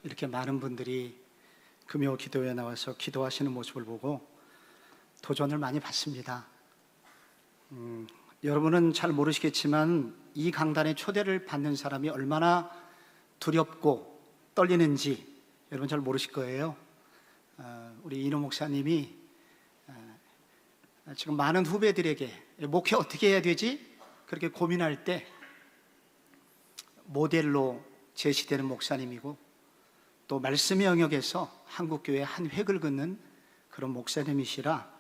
이렇게 많은 분들이 금요 기도에 나와서 기도하시는 모습을 보고 도전을 많이 받습니다. 여러분은 잘 모르시겠지만 이 강단에 초대를 받는 사람이 얼마나 두렵고 떨리는지 여러분 잘 모르실 거예요. 우리 이노 목사님이 지금 많은 후배들에게 목회 어떻게 해야 되지? 그렇게 고민할 때 모델로 제시되는 목사님이고, 또 말씀의 영역에서 한국교회 한 획을 긋는 그런 목사님이시라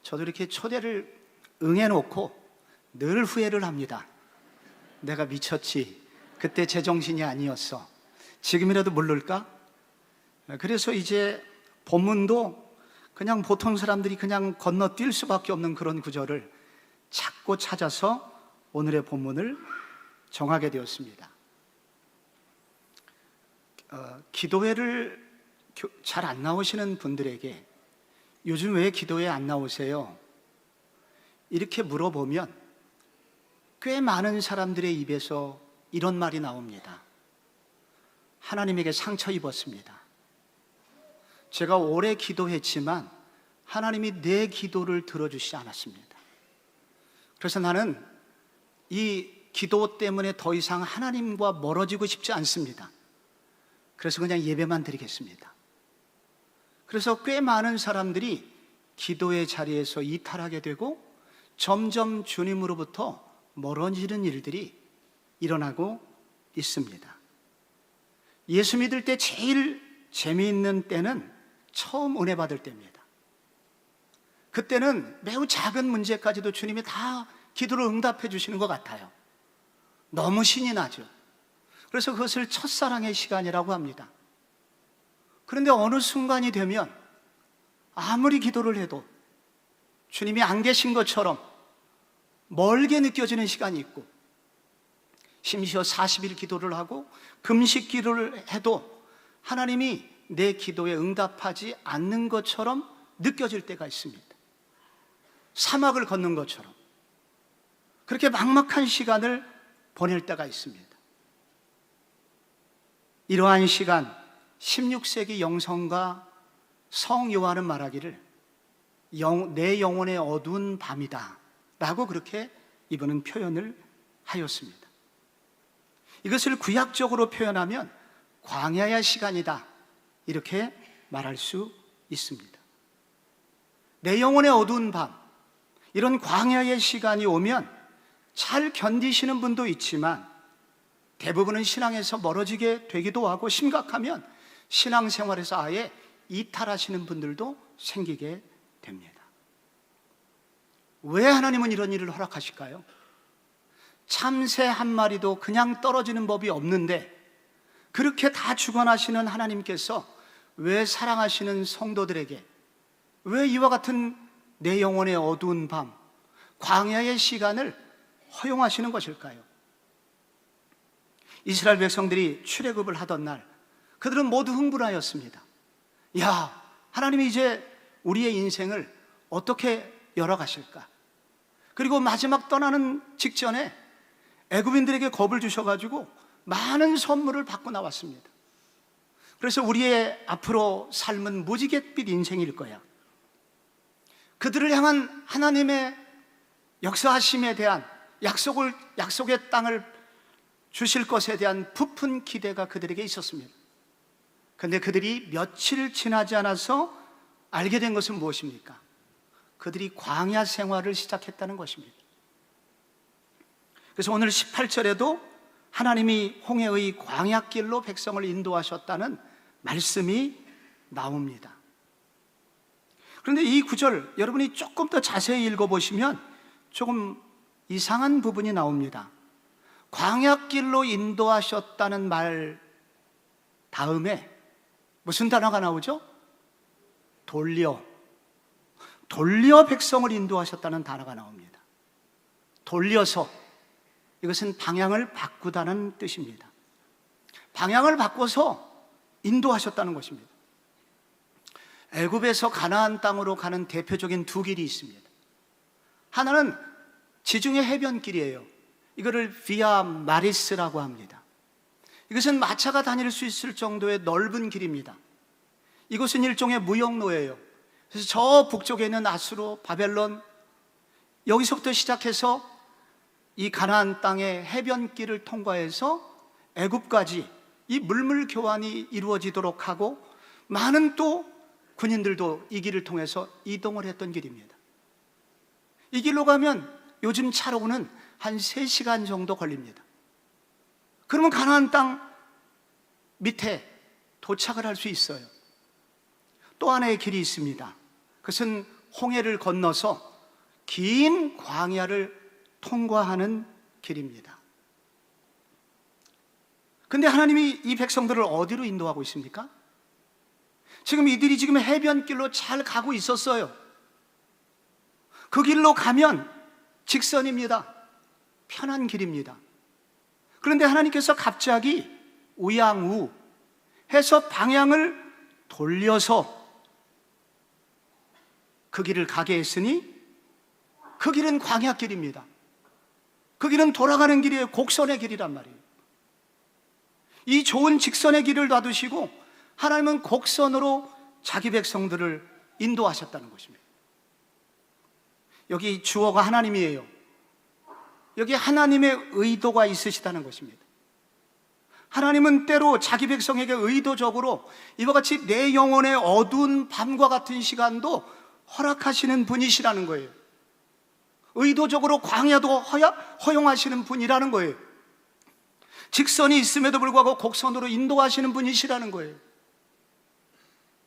저도 이렇게 초대를 응해놓고 늘 후회를 합니다. 내가 미쳤지, 그때 제정신이 아니었어, 지금이라도 모를까? 그래서 이제 본문도 그냥 보통 사람들이 그냥 건너뛸 수밖에 없는 그런 구절을 찾고 찾아서 오늘의 본문을 정하게 되었습니다. 기도회를 잘 안 나오시는 분들에게 요즘 왜 기도회 안 나오세요? 이렇게 물어보면 꽤 많은 사람들의 입에서 이런 말이 나옵니다. 하나님에게 상처 입었습니다. 제가 오래 기도했지만 하나님이 내 기도를 들어주시지 않았습니다. 그래서 나는 이 기도 때문에 더 이상 하나님과 멀어지고 싶지 않습니다. 그래서 그냥 예배만 드리겠습니다. 그래서 꽤 많은 사람들이 기도의 자리에서 이탈하게 되고 점점 주님으로부터 멀어지는 일들이 일어나고 있습니다. 예수 믿을 때 제일 재미있는 때는 처음 은혜 받을 때입니다. 그때는 매우 작은 문제까지도 주님이 다 기도를 응답해 주시는 것 같아요. 너무 신이 나죠. 그래서 그것을 첫사랑의 시간이라고 합니다. 그런데 어느 순간이 되면 아무리 기도를 해도 주님이 안 계신 것처럼 멀게 느껴지는 시간이 있고, 심지어 40일 기도를 하고 금식 기도를 해도 하나님이 내 기도에 응답하지 않는 것처럼 느껴질 때가 있습니다. 사막을 걷는 것처럼 그렇게 막막한 시간을 보낼 때가 있습니다. 이러한 시간, 16세기 영성가 성 요한은 말하기를 내 영혼의 어두운 밤이다 라고 그렇게 이분은 표현을 하였습니다. 이것을 구약적으로 표현하면 광야의 시간이다 이렇게 말할 수 있습니다. 내 영혼의 어두운 밤, 이런 광야의 시간이 오면 잘 견디시는 분도 있지만 대부분은 신앙에서 멀어지게 되기도 하고, 심각하면 신앙생활에서 아예 이탈하시는 분들도 생기게 됩니다. 왜 하나님은 이런 일을 허락하실까요? 참새 한 마리도 그냥 떨어지는 법이 없는데 그렇게 다 주관하시는 하나님께서 왜 사랑하시는 성도들에게 왜 이와 같은 내 영혼의 어두운 밤, 광야의 시간을 허용하시는 것일까요? 이스라엘 백성들이 출애굽을 하던 날 그들은 모두 흥분하였습니다. 야, 하나님이 이제 우리의 인생을 어떻게 열어가실까? 그리고 마지막 떠나는 직전에 애굽인들에게 겁을 주셔가지고 많은 선물을 받고 나왔습니다. 그래서 우리의 앞으로 삶은 무지갯빛 인생일 거야. 그들을 향한 하나님의 역사하심에 대한 약속의 땅을 주실 것에 대한 부푼 기대가 그들에게 있었습니다. 그런데 그들이 며칠 지나지 않아서 알게 된 것은 무엇입니까? 그들이 광야 생활을 시작했다는 것입니다. 그래서 오늘 18절에도 하나님이 홍해의 광야길로 백성을 인도하셨다는 말씀이 나옵니다. 그런데 이 구절 여러분이 조금 더 자세히 읽어보시면 조금 이상한 부분이 나옵니다. 광야길로 인도하셨다는 말 다음에 무슨 단어가 나오죠? 돌려 백성을 인도하셨다는 단어가 나옵니다. 돌려서, 이것은 방향을 바꾸다는 뜻입니다. 방향을 바꿔서 인도하셨다는 것입니다. 애굽에서 가나안 땅으로 가는 대표적인 두 길이 있습니다. 하나는 지중해 해변길이에요. 이거를 비아 마리스라고 합니다. 이것은 마차가 다닐 수 있을 정도의 넓은 길입니다. 이곳은 일종의 무역로예요. 그래서 저 북쪽에 있는 아수르, 바벨론, 여기서부터 시작해서 이 가나안 땅의 해변길을 통과해서 애굽까지 이 물물 교환이 이루어지도록 하고, 많은 또 군인들도 이 길을 통해서 이동을 했던 길입니다. 이 길로 가면 요즘 차로는 한 3시간 정도 걸립니다. 그러면 가나안 땅 밑에 도착을 할 수 있어요. 또 하나의 길이 있습니다. 그것은 홍해를 건너서 긴 광야를 통과하는 길입니다. 근데 하나님이 이 백성들을 어디로 인도하고 있습니까? 지금 이들이 지금 해변길로 잘 가고 있었어요. 그 길로 가면 직선입니다. 편한 길입니다. 그런데 하나님께서 갑자기 우양우 해서 방향을 돌려서 그 길을 가게 했으니, 그 길은 광야길입니다. 그 길은 돌아가는 길이에요. 곡선의 길이란 말이에요. 이 좋은 직선의 길을 놔두시고 하나님은 곡선으로 자기 백성들을 인도하셨다는 것입니다. 여기 주어가 하나님이에요. 여기 하나님의 의도가 있으시다는 것입니다. 하나님은 때로 자기 백성에게 의도적으로 이와 같이 내 영혼의 어두운 밤과 같은 시간도 허락하시는 분이시라는 거예요. 의도적으로 광야도 허용하시는 분이라는 거예요. 직선이 있음에도 불구하고 곡선으로 인도하시는 분이시라는 거예요.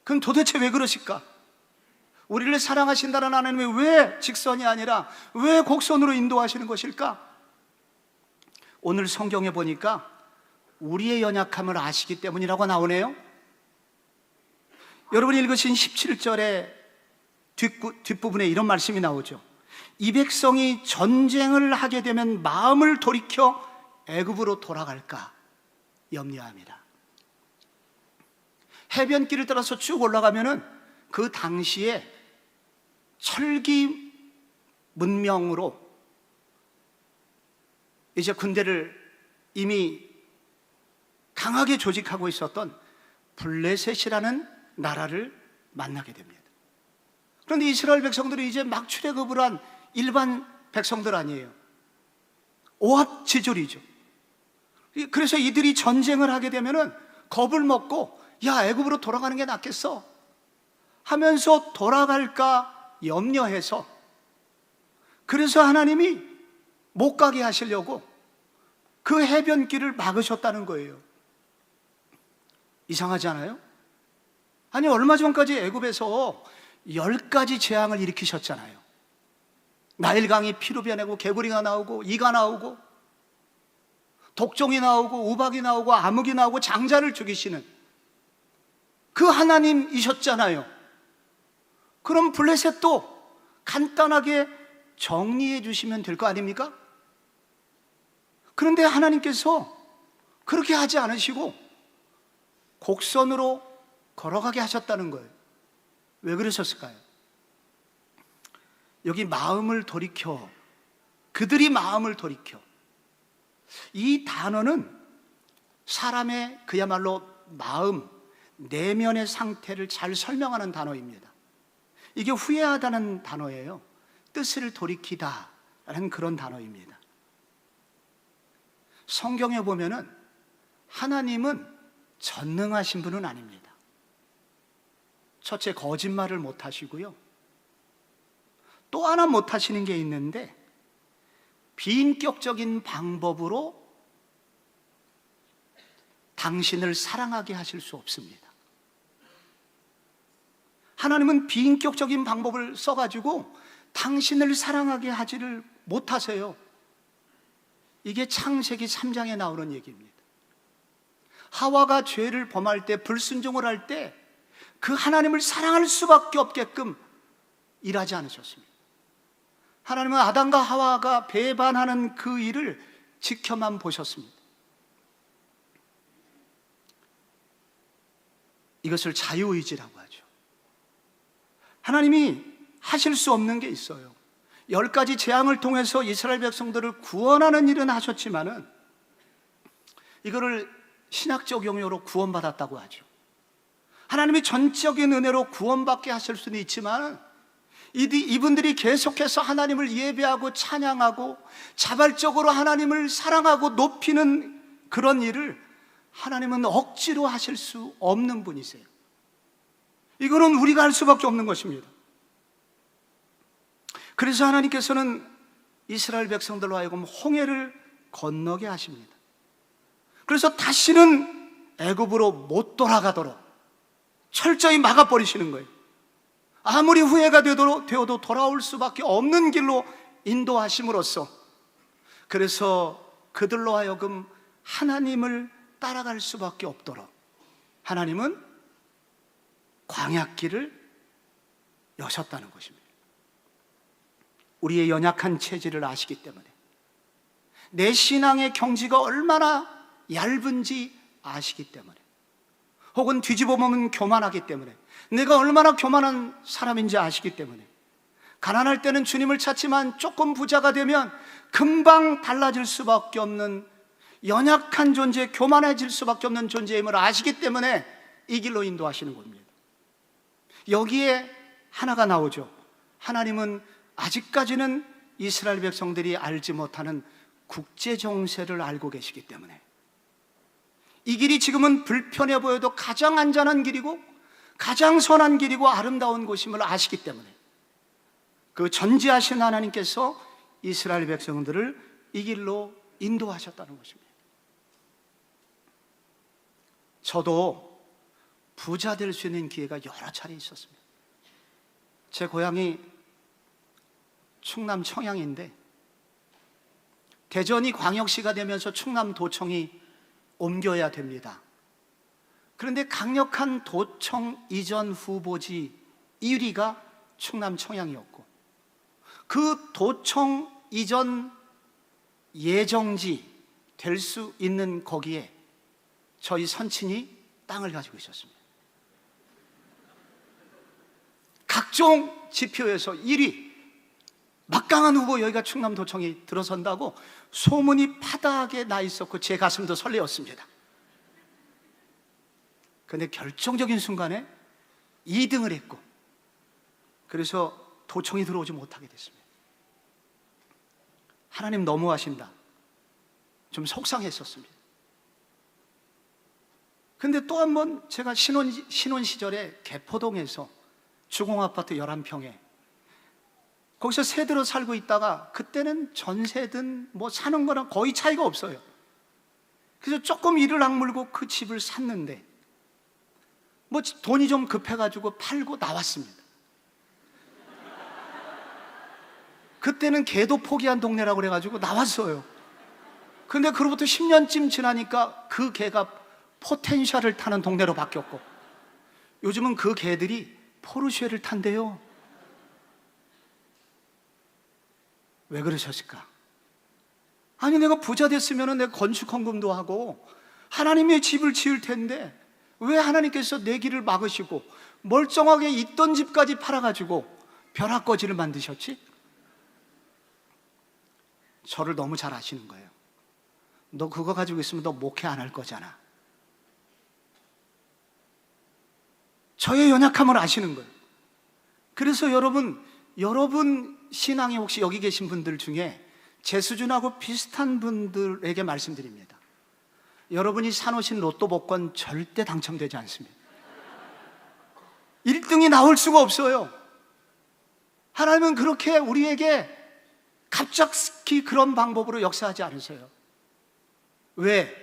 그럼 도대체 왜 그러실까? 우리를 사랑하신다는 하나님이 왜 직선이 아니라 왜 곡선으로 인도하시는 것일까? 오늘 성경에 보니까 우리의 연약함을 아시기 때문이라고 나오네요. 여러분이 읽으신 17절의 뒷부분에 이런 말씀이 나오죠. 이 백성이 전쟁을 하게 되면 마음을 돌이켜 애굽으로 돌아갈까 염려합니다. 해변길을 따라서 쭉 올라가면은 그 당시에 철기 문명으로 이제 군대를 이미 강하게 조직하고 있었던 블레셋이라는 나라를 만나게 됩니다. 그런데 이스라엘 백성들이 이제 막 출애굽을 한 일반 백성들 아니에요. 오합지졸이죠. 그래서 이들이 전쟁을 하게 되면은 겁을 먹고, 야, 애굽으로 돌아가는 게 낫겠어 하면서 돌아갈까 염려해서, 그래서 하나님이 못 가게 하시려고 그 해변길을 막으셨다는 거예요. 이상하지 않아요? 아니, 얼마 전까지 애굽에서 10가지 재앙을 일으키셨잖아요. 나일강이 피로 변하고 개구리가 나오고 이가 나오고 독종이 나오고 우박이 나오고 암흑이 나오고 장자를 죽이시는 그 하나님이셨잖아요. 그럼 블레셋도 간단하게 정리해 주시면 될 거 아닙니까? 그런데 하나님께서 그렇게 하지 않으시고 곡선으로 걸어가게 하셨다는 거예요. 왜 그러셨을까요? 여기 마음을 돌이켜, 그들이 마음을 돌이켜, 이 단어는 사람의 그야말로 마음, 내면의 상태를 잘 설명하는 단어입니다. 이게 후회하다는 단어예요. 뜻을 돌이키다 라는 그런 단어입니다. 성경에 보면은 하나님은 전능하신 분은 아닙니다. 첫째, 거짓말을 못 하시고요. 또 하나 못 하시는 게 있는데, 비인격적인 방법으로 당신을 사랑하게 하실 수 없습니다. 하나님은 비인격적인 방법을 써가지고 당신을 사랑하게 하지를 못하세요. 이게 창세기 3장에 나오는 얘기입니다. 하와가 죄를 범할 때, 불순종을 할 때 그 하나님을 사랑할 수밖에 없게끔 일하지 않으셨습니다. 하나님은 아담과 하와가 배반하는 그 일을 지켜만 보셨습니다. 이것을 자유의지라고 하죠. 하나님이 하실 수 없는 게 있어요. 10가지 재앙을 통해서 이스라엘 백성들을 구원하는 일은 하셨지만은 이거를 신학적 용어로 구원받았다고 하죠. 하나님이 전적인 은혜로 구원받게 하실 수는 있지만 이분들이 계속해서 하나님을 예배하고 찬양하고 자발적으로 하나님을 사랑하고 높이는 그런 일을 하나님은 억지로 하실 수 없는 분이세요. 이거는 우리가 할 수밖에 없는 것입니다. 그래서 하나님께서는 이스라엘 백성들로 하여금 홍해를 건너게 하십니다. 그래서 다시는 애굽으로 못 돌아가도록 철저히 막아버리시는 거예요. 아무리 후회가 되어도 돌아올 수밖에 없는 길로 인도하심으로써, 그래서 그들로 하여금 하나님을 따라갈 수밖에 없도록 하나님은 광야길을 여셨다는 것입니다. 우리의 연약한 체질을 아시기 때문에, 내 신앙의 경지가 얼마나 얇은지 아시기 때문에, 혹은 뒤집어 보면 교만하기 때문에, 내가 얼마나 교만한 사람인지 아시기 때문에, 가난할 때는 주님을 찾지만 조금 부자가 되면 금방 달라질 수밖에 없는 연약한 존재, 교만해질 수밖에 없는 존재임을 아시기 때문에 이 길로 인도하시는 겁니다. 여기에 하나가 나오죠. 하나님은 아직까지는 이스라엘 백성들이 알지 못하는 국제 정세를 알고 계시기 때문에, 이 길이 지금은 불편해 보여도 가장 안전한 길이고 가장 선한 길이고 아름다운 곳임을 아시기 때문에, 그 전지하신 하나님께서 이스라엘 백성들을 이 길로 인도하셨다는 것입니다. 저도 부자 될 수 있는 기회가 여러 차례 있었습니다. 제 고향이 충남 청양인데, 대전이 광역시가 되면서 충남도청이 옮겨야 됩니다. 그런데 강력한 도청 이전 후보지 1위가 충남 청양이었고, 그 도청 이전 예정지 될 수 있는 거기에 저희 선친이 땅을 가지고 있었습니다. 각종 지표에서 1위, 막강한 후보, 여기가 충남도청이 들어선다고 소문이 파다하게 나 있었고 제 가슴도 설레었습니다. 그런데 결정적인 순간에 2등을 했고, 그래서 도청이 들어오지 못하게 됐습니다. 하나님 너무하신다, 좀 속상했었습니다. 근데 또 한 번 제가 신혼 시절에 개포동에서 주공아파트 11평에 거기서 세대로 살고 있다가, 그때는 전세든 뭐 사는 거랑 거의 차이가 없어요. 그래서 조금 이를 악물고 그 집을 샀는데 뭐 돈이 좀 급해가지고 팔고 나왔습니다. 그때는 개도 포기한 동네라고 그래가지고 나왔어요. 근데 그로부터 10년쯤 지나니까 그 개가 포텐셜을 타는 동네로 바뀌었고, 요즘은 그 개들이 포르쉐를 탄대요. 왜 그러셨을까? 아니, 내가 부자 됐으면 내가 건축 헌금도 하고 하나님의 집을 지을 텐데 왜 하나님께서 내 길을 막으시고 멀쩡하게 있던 집까지 팔아가지고 벼락거지를 만드셨지? 저를 너무 잘 아시는 거예요. 너 그거 가지고 있으면 너 목회 안 할 거잖아. 저의 연약함을 아시는 거예요. 그래서 여러분 신앙에 혹시 여기 계신 분들 중에 제 수준하고 비슷한 분들에게 말씀드립니다. 여러분이 사놓으신 로또 복권 절대 당첨되지 않습니다. 1등이 나올 수가 없어요. 하나님은 그렇게 우리에게 갑작스레 그런 방법으로 역사하지 않으세요. 왜?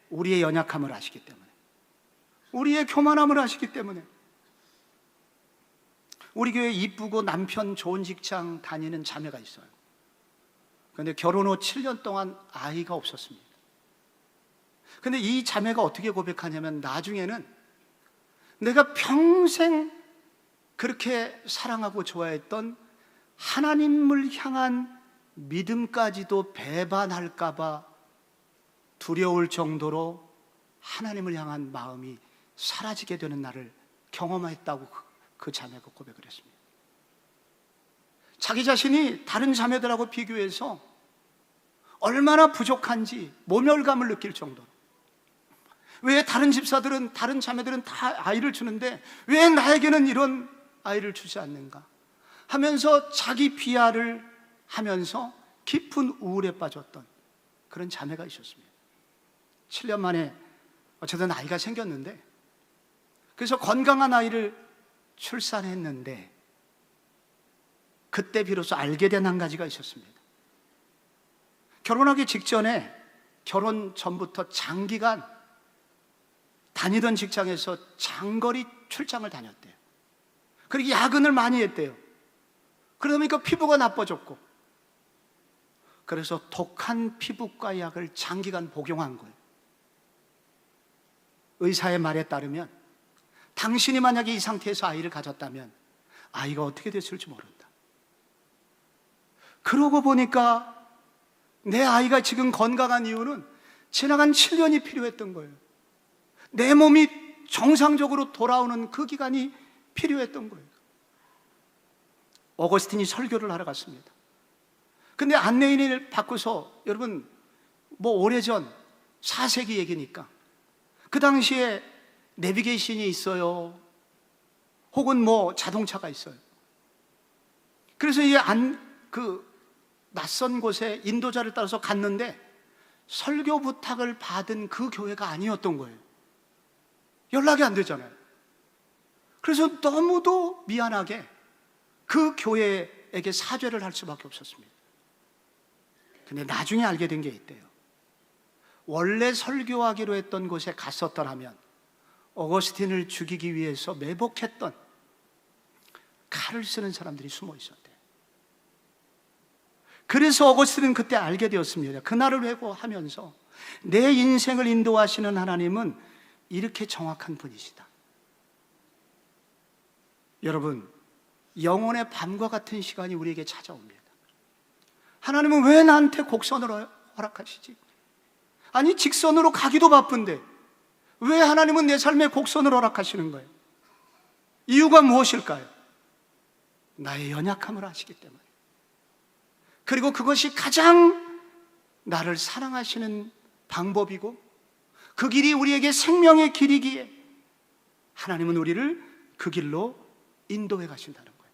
우리의 연약함을 아시기 때문에, 우리의 교만함을 아시기 때문에. 우리 교회에 이쁘고 남편 좋은 직장 다니는 자매가 있어요. 그런데 결혼 후 7년 동안 아이가 없었습니다. 근데 이 자매가 어떻게 고백하냐면, 나중에는 내가 평생 그렇게 사랑하고 좋아했던 하나님을 향한 믿음까지도 배반할까봐 두려울 정도로 하나님을 향한 마음이 사라지게 되는 날을 경험했다고 그 자매가 고백을 했습니다. 자기 자신이 다른 자매들하고 비교해서 얼마나 부족한지 모멸감을 느낄 정도로. 왜 다른 집사들은, 다른 자매들은 다 아이를 주는데 왜 나에게는 이런 아이를 주지 않는가 하면서 자기 비하를 하면서 깊은 우울에 빠졌던 그런 자매가 있었습니다. 7년 만에 어쨌든 아이가 생겼는데, 그래서 건강한 아이를 출산했는데 그때 비로소 알게 된 한 가지가 있었습니다. 결혼하기 직전에, 결혼 전부터 장기간 다니던 직장에서 장거리 출장을 다녔대요. 그리고 야근을 많이 했대요. 그러다 보니까 피부가 나빠졌고, 그래서 독한 피부과 약을 장기간 복용한 거예요. 의사의 말에 따르면 당신이 만약에 이 상태에서 아이를 가졌다면 아이가 어떻게 됐을지 모른다. 그러고 보니까 내 아이가 지금 건강한 이유는 지나간 7년이 필요했던 거예요. 내 몸이 정상적으로 돌아오는 그 기간이 필요했던 거예요. 어거스틴이 설교를 하러 갔습니다. 근데 안내인을 바꾸서, 여러분 오래전 4세기 얘기니까 그 당시에 내비게이션이 있어요, 혹은 자동차가 있어요. 그래서 낯선 곳에 인도자를 따라서 갔는데 설교 부탁을 받은 그 교회가 아니었던 거예요. 연락이 안 되잖아요. 그래서 너무도 미안하게 그 교회에게 사죄를 할 수밖에 없었습니다. 근데 나중에 알게 된 게 있대요. 원래 설교하기로 했던 곳에 갔었더라면 어거스틴을 죽이기 위해서 매복했던 칼을 쓰는 사람들이 숨어 있었대요. 그래서 어거스틴은 그때 알게 되었습니다. 그날을 회고하면서 내 인생을 인도하시는 하나님은 이렇게 정확한 분이시다. 여러분, 영혼의 밤과 같은 시간이 우리에게 찾아옵니다. 하나님은 왜 나한테 곡선을 허락하시지? 아니, 직선으로 가기도 바쁜데 왜 하나님은 내 삶에 곡선을 허락하시는 거예요? 이유가 무엇일까요? 나의 연약함을 아시기 때문에, 그리고 그것이 가장 나를 사랑하시는 방법이고 그 길이 우리에게 생명의 길이기에 하나님은 우리를 그 길로 인도해 가신다는 거예요.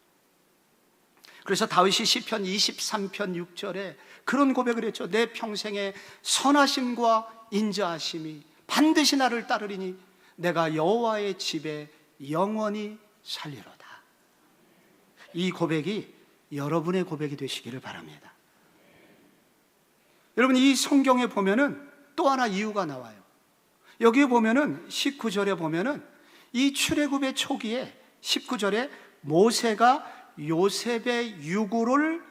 그래서 다윗이 시편 23편 6절에 그런 고백을 했죠. 내 평생의 선하심과 인자하심이 반드시 나를 따르리니 내가 여호와의 집에 영원히 살리로다. 이 고백이 여러분의 고백이 되시기를 바랍니다. 여러분, 이 성경에 보면은 또 하나 이유가 나와요. 여기에 보면은 19절에 보면은 이 출애굽의 초기에 19절에 모세가 요셉의 유고를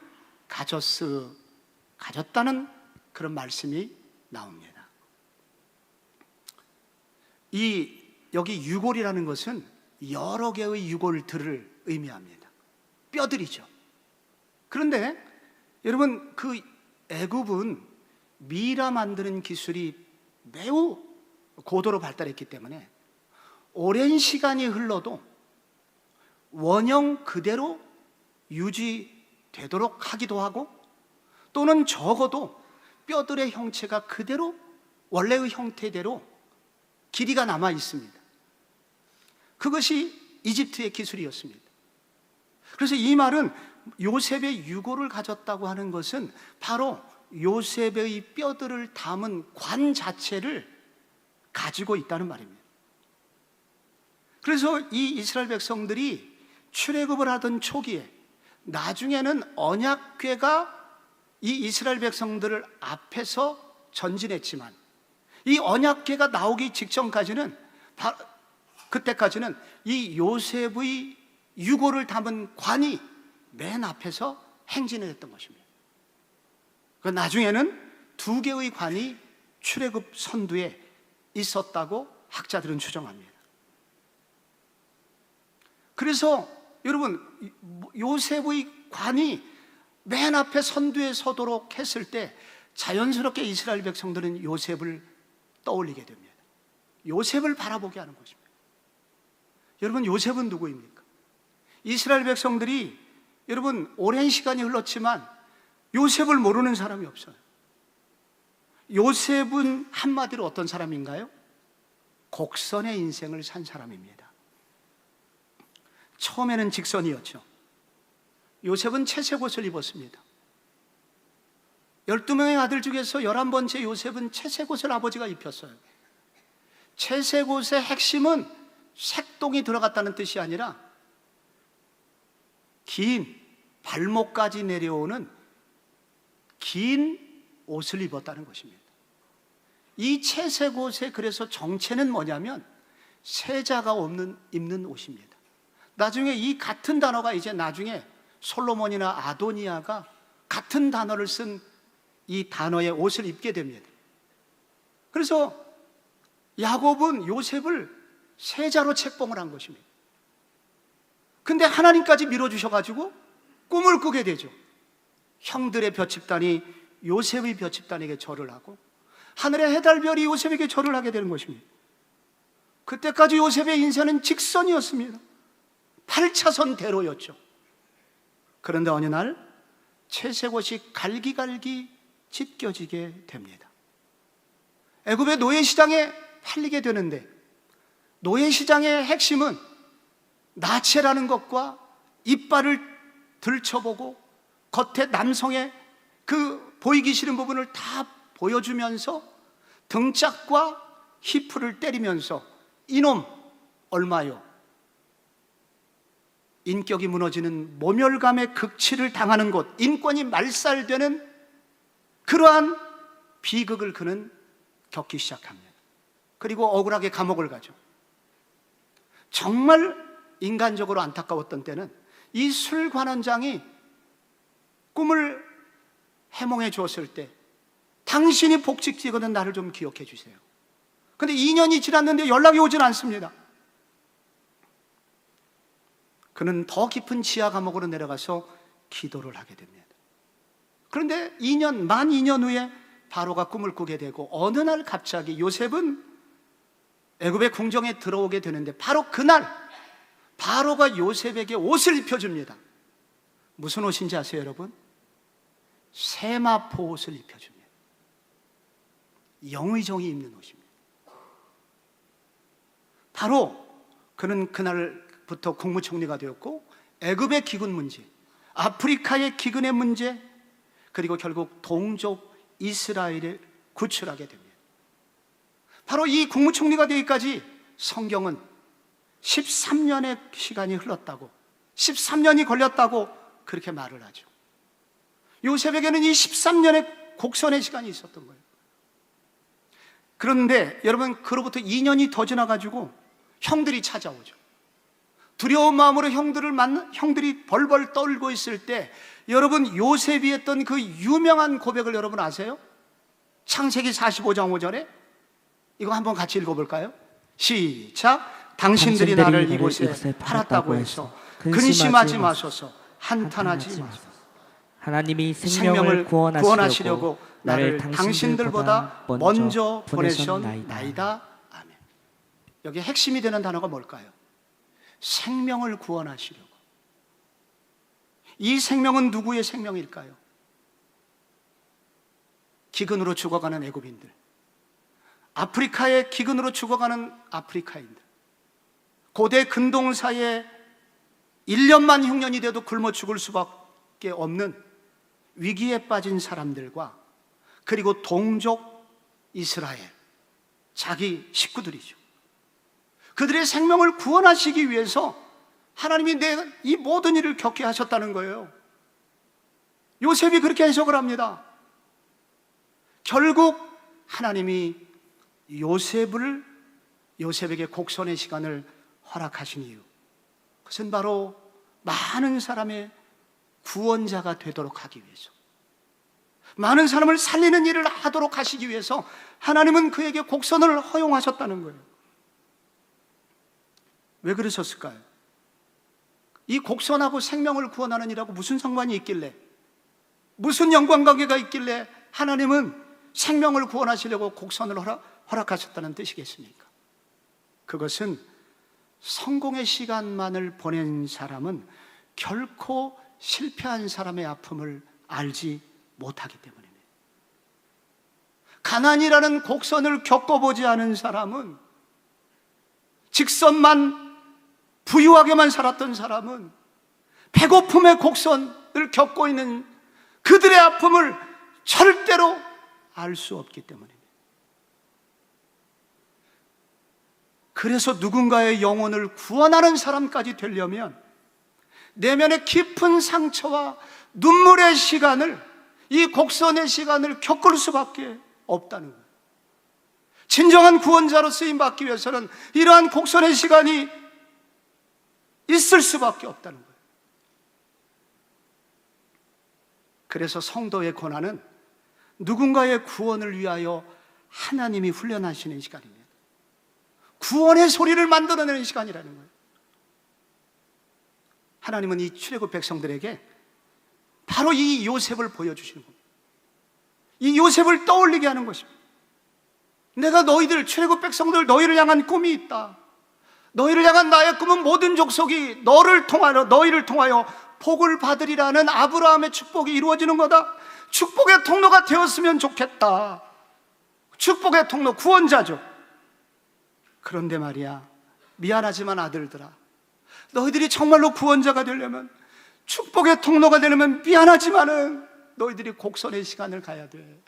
가졌다는 그런 말씀이 나옵니다. 여기 유골이라는 것은 여러 개의 유골들을 의미합니다. 뼈들이죠. 그런데 여러분, 그 애굽은 미라 만드는 기술이 매우 고도로 발달했기 때문에 오랜 시간이 흘러도 원형 그대로 유지되도록 하기도 하고, 또는 적어도 뼈들의 형체가 그대로 원래의 형태대로 길이가 남아 있습니다. 그것이 이집트의 기술이었습니다. 그래서 이 말은 요셉의 유골을 가졌다고 하는 것은 바로 요셉의 뼈들을 담은 관 자체를 가지고 있다는 말입니다. 그래서 이 이스라엘 백성들이 출애굽을 하던 초기에, 나중에는 언약궤가 이 이스라엘 백성들을 앞에서 전진했지만 이 언약궤가 나오기 직전까지는, 그때까지는 이 요셉의 유골을 담은 관이 맨 앞에서 행진을 했던 것입니다. 나중에는 두 개의 관이 출애굽 선두에 있었다고 학자들은 추정합니다. 그래서 여러분, 요셉의 관이 맨 앞에 선두에 서도록 했을 때 자연스럽게 이스라엘 백성들은 요셉을 떠올리게 됩니다. 요셉을 바라보게 하는 것입니다. 여러분, 요셉은 누구입니까? 이스라엘 백성들이, 여러분, 오랜 시간이 흘렀지만 요셉을 모르는 사람이 없어요. 요셉은 한마디로 어떤 사람인가요? 곡선의 인생을 산 사람입니다. 처음에는 직선이었죠. 요셉은 채색옷을 입었습니다. 12명의 아들 중에서 11번째 요셉은 채색옷을 아버지가 입혔어요. 채색옷의 핵심은 색동이 들어갔다는 뜻이 아니라 긴 발목까지 내려오는 긴 옷을 입었다는 것입니다. 이 채색옷의 그래서 정체는 뭐냐면 세자가 없는 입는 옷입니다. 나중에 이 같은 단어가 이제 나중에 솔로몬이나 아도니아가 같은 단어를 쓴 이 단어의 옷을 입게 됩니다. 그래서 야곱은 요셉을 세자로 책봉을 한 것입니다. 근데 하나님까지 밀어주셔가지고 꿈을 꾸게 되죠. 형들의 벼집단이 요셉의 벼집단에게 절을 하고 하늘의 해달별이 요셉에게 절을 하게 되는 것입니다. 그때까지 요셉의 인생은 직선이었습니다. 8차선 대로였죠. 그런데 어느 날 채색옷이 갈기갈기 찢겨지게 됩니다. 애굽의 노예시장에 팔리게 되는데 노예시장의 핵심은 나체라는 것과 이빨을 들춰보고 겉에 남성의 그 보이기 싫은 부분을 다 보여주면서 등짝과 히프를 때리면서 이놈 얼마요? 인격이 무너지는 모멸감의 극치를 당하는 곳, 인권이 말살되는 그러한 비극을 그는 겪기 시작합니다. 그리고 억울하게 감옥을 가죠. 정말 인간적으로 안타까웠던 때는 이 술관원장이 꿈을 해몽해 주었을 때 당신이 복직되거든 나를 좀 기억해 주세요. 그런데 2년이 지났는데 연락이 오질 않습니다. 그는 더 깊은 지하 감옥으로 내려가서 기도를 하게 됩니다. 그런데 만 2년 후에 바로가 꿈을 꾸게 되고 어느 날 갑자기 요셉은 애굽의 궁정에 들어오게 되는데 바로 그날 바로가 요셉에게 옷을 입혀줍니다. 무슨 옷인지 아세요 여러분? 세마포 옷을 입혀줍니다. 영의정이 입는 옷입니다. 바로 그는 그날부터 국무총리가 되었고 애굽의 기근 문제, 아프리카의 기근의 문제, 그리고 결국 동족 이스라엘을 구출하게 됩니다. 바로 이 국무총리가 되기까지 성경은 13년의 시간이 흘렀다고, 13년이 걸렸다고 그렇게 말을 하죠. 요셉에게는 이 13년의 곡선의 시간이 있었던 거예요. 그런데 여러분, 그로부터 2년이 더 지나가지고 형들이 찾아오죠. 두려운 마음으로 형들이 벌벌 떨고 있을 때 여러분, 요셉이 했던 그 유명한 고백을 여러분 아세요? 창세기 45장 5절에 이거 한번 같이 읽어볼까요? 시작. 당신들이 나를 이곳에 팔았다고 해서 근심하지 마소서, 한탄하지 마소서. 하나님이 생명을 구원하시려고 나를 당신들보다 먼저 보내셨나이다. 아멘. 여기 핵심이 되는 단어가 뭘까요? 생명을 구원하시려고. 이 생명은 누구의 생명일까요? 기근으로 죽어가는 애굽인들, 아프리카의 기근으로 죽어가는 아프리카인들, 고대 근동사의 1년만 흉년이 돼도 굶어 죽을 수밖에 없는 위기에 빠진 사람들과 그리고 동족 이스라엘, 자기 식구들이죠. 그들의 생명을 구원하시기 위해서 하나님이 이 모든 일을 겪게 하셨다는 거예요. 요셉이 그렇게 해석을 합니다. 결국 하나님이 요셉에게 곡선의 시간을 허락하신 이유, 그것은 바로 많은 사람의 구원자가 되도록 하기 위해서, 많은 사람을 살리는 일을 하도록 하시기 위해서 하나님은 그에게 곡선을 허용하셨다는 거예요. 왜 그러셨을까요? 이 곡선하고 생명을 구원하는 일하고 무슨 상관이 있길래, 무슨 연관관계가 있길래 하나님은 생명을 구원하시려고 곡선을 허락하셨다는 뜻이겠습니까? 그것은 성공의 시간만을 보낸 사람은 결코 실패한 사람의 아픔을 알지 못하기 때문입니다. 가난이라는 곡선을 겪어보지 않은 사람은 직선만 부유하게만 살았던 사람은 배고픔의 곡선을 겪고 있는 그들의 아픔을 절대로 알 수 없기 때문입니다. 그래서 누군가의 영혼을 구원하는 사람까지 되려면 내면의 깊은 상처와 눈물의 시간을, 이 곡선의 시간을 겪을 수밖에 없다는 거예요. 진정한 구원자로 쓰임받기 위해서는 이러한 곡선의 시간이 있을 수밖에 없다는 거예요. 그래서 성도의 고난은 누군가의 구원을 위하여 하나님이 훈련하시는 시간입니다. 구원의 소리를 만들어내는 시간이라는 거예요. 하나님은 이 출애굽 백성들에게 바로 이 요셉을 보여주시는 겁니다. 이 요셉을 떠올리게 하는 것입니다. 내가 너희들, 출애굽 백성들, 너희를 향한 꿈이 있다. 너희를 향한 나의 꿈은 모든 족속이 너희를 통하여 복을 받으리라는 아브라함의 축복이 이루어지는 거다. 축복의 통로가 되었으면 좋겠다. 축복의 통로, 구원자죠. 그런데 말이야, 미안하지만 아들들아, 너희들이 정말로 구원자가 되려면, 축복의 통로가 되려면 미안하지만은 너희들이 곡선의 시간을 가야 돼.